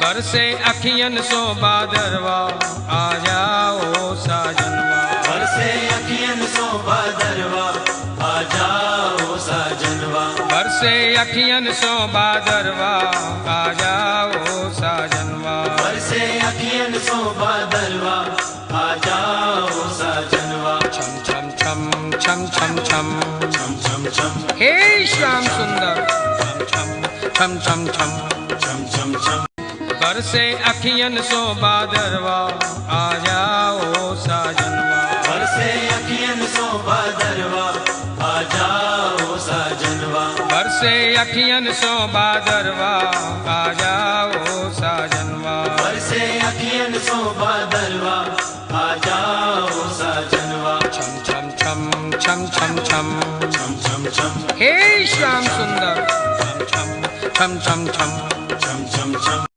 बरसे अखियन सो बादरवा आ जाओ साजनवा। बरसे अखियन सो बादरवा आ जाओ साजनवा। बरसे अखियन सो बादरवा आ जाओ साजनवा। बरसे अखियन सो बादरवा आ जाओ साजनवा। छम छम छम छम छम छम छम छम छम हे श्याम सुंदर छम छम छम छम छम छम छम। बरसे अखियन सो बादरवा आ जाओ साजनवा। बरसे अखियन सो बादरवा आ जाओ साजनवा। बरसे अखियन सो बादरवा आ जाओ साजनवा। बरसे अखियन सो बादरवा आ जाओ साजनवा। छम छम छम छम छम छम छम छम छम हे श्याम सुंदर छम छम छम छम छम छम छम छम।